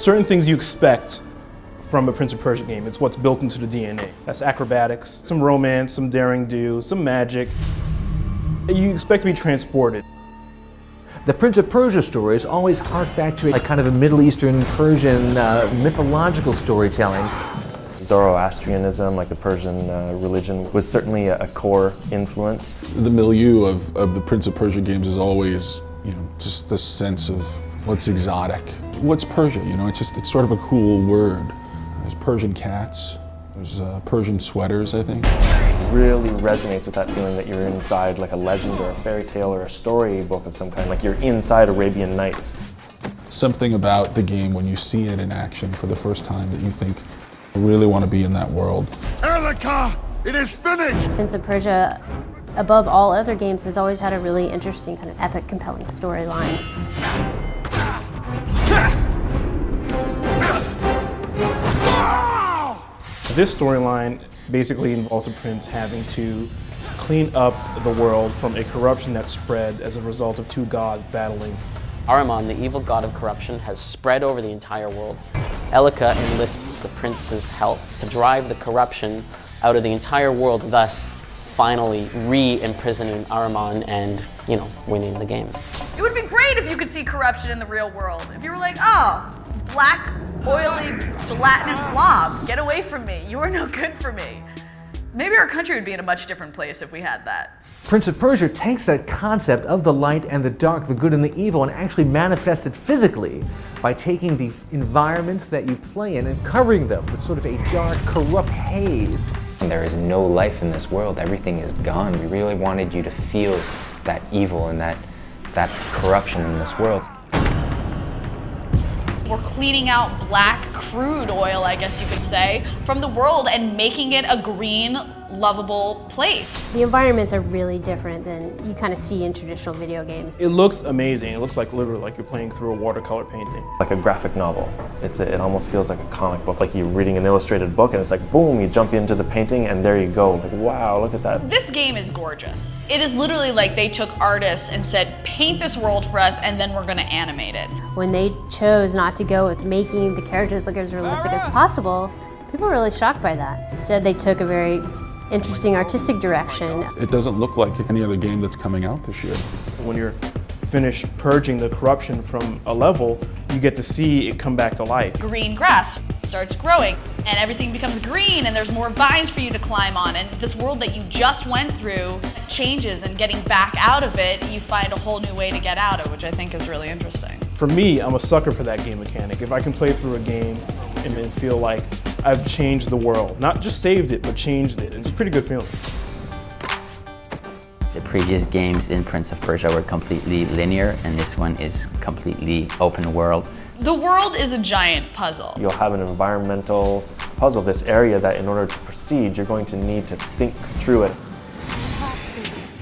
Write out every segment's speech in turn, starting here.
certain things you expect from a Prince of Persia game. It's what's built into the DNA. That's acrobatics, some romance, some daring do, some magic. You expect to be transported. The Prince of Persia stories always hark back to a kind of a Middle Eastern, Persian, mythological storytelling. Zoroastrianism, like the Persian religion, was certainly a core influence. The milieu of the Prince of Persia games is always, just this sense of what's exotic. What's Persia? It's sort of a cool word. There's Persian cats, there's Persian sweaters, I think. It really resonates with that feeling that you're inside like a legend or a fairy tale or a storybook of some kind, like you're inside Arabian Nights. Something about the game when you see it in action for the first time that you think, I really want to be in that world. Elika, it is finished! Prince of Persia, above all other games, has always had a really interesting, kind of epic, compelling storyline. This storyline basically involves the prince having to clean up the world from a corruption that spread as a result of two gods battling. Ahriman, the evil god of corruption, has spread over the entire world. Elika enlists the prince's help to drive the corruption out of the entire world, thus finally re-imprisoning Ahriman and, winning the game. It would be great if you could see corruption in the real world. If you were like, oh, black, oily, gelatinous blob, get away from me. You are no good for me. Maybe our country would be in a much different place if we had that. Prince of Persia takes that concept of the light and the dark, the good and the evil, and actually manifests it physically by taking the environments that you play in and covering them with sort of a dark, corrupt haze. There is no life in this world. Everything is gone. We really wanted you to feel that evil and that corruption in this world. We're cleaning out black crude oil, I guess you could say, from the world and making it a green, lovable place. The environments are really different than you kind of see in traditional video games. It looks amazing. It looks like literally like you're playing through a watercolor painting. Like a graphic novel. It almost feels like a comic book, like you're reading an illustrated book and it's like, boom, you jump into the painting and there you go. It's like, wow, look at that. This game is gorgeous. It is literally like they took artists and said, paint this world for us and then we're gonna animate it. When they chose not to go with making the characters look as realistic as possible, people were really shocked by that. Instead, they took a very interesting artistic direction. It doesn't look like any other game that's coming out this year. When you're finished purging the corruption from a level, you get to see it come back to life. Green grass starts growing and everything becomes green and there's more vines for you to climb on, and this world that you just went through changes, and getting back out of it, you find a whole new way to get out of it, which I think is really interesting. For me, I'm a sucker for that game mechanic. If I can play through a game and then feel like I've changed the world, not just saved it, but changed it, it's a pretty good feeling. The previous games in Prince of Persia were completely linear, and this one is completely open world. The world is a giant puzzle. You'll have an environmental puzzle, this area that in order to proceed, you're going to need to think through it.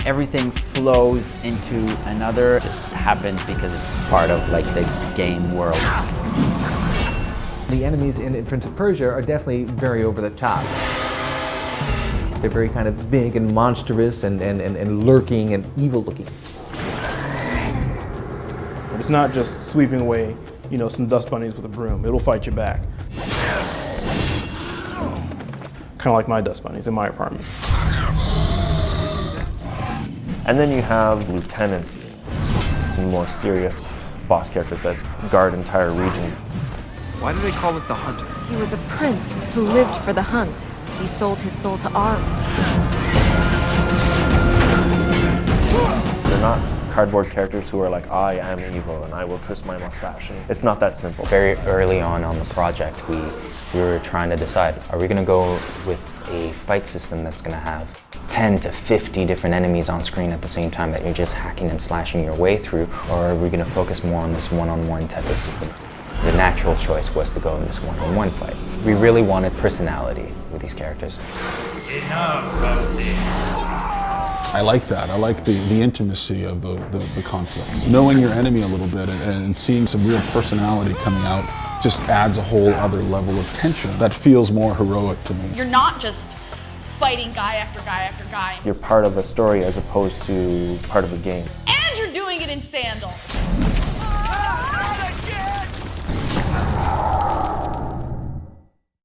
Everything flows into another, it just happens because it's part of the game world. The enemies in Prince of Persia are definitely very over the top. They're very kind of big and monstrous and lurking and evil looking. But it's not just sweeping away, some dust bunnies with a broom. It'll fight you back. Kind of like my dust bunnies in my apartment. And then you have lieutenants, more serious boss characters that guard entire regions. Why do they call it the Hunter? He was a prince who lived for the hunt. He sold his soul to Ahriman. They're not cardboard characters who are like, I am evil and I will twist my mustache. And it's not that simple. Very early on the project, we were trying to decide, are we going to go with a fight system that's going to have 10 to 50 different enemies on screen at the same time that you're just hacking and slashing your way through, or are we going to focus more on this one-on-one type of system? The natural choice was to go in this one-on-one fight. We really wanted personality with these characters. Enough of this. I like that. I like the intimacy of the conflicts. Knowing your enemy a little bit and seeing some real personality coming out just adds a whole other level of tension that feels more heroic to me. You're not just fighting guy after guy after guy. You're part of a story as opposed to part of a game. And you're doing it in sandals.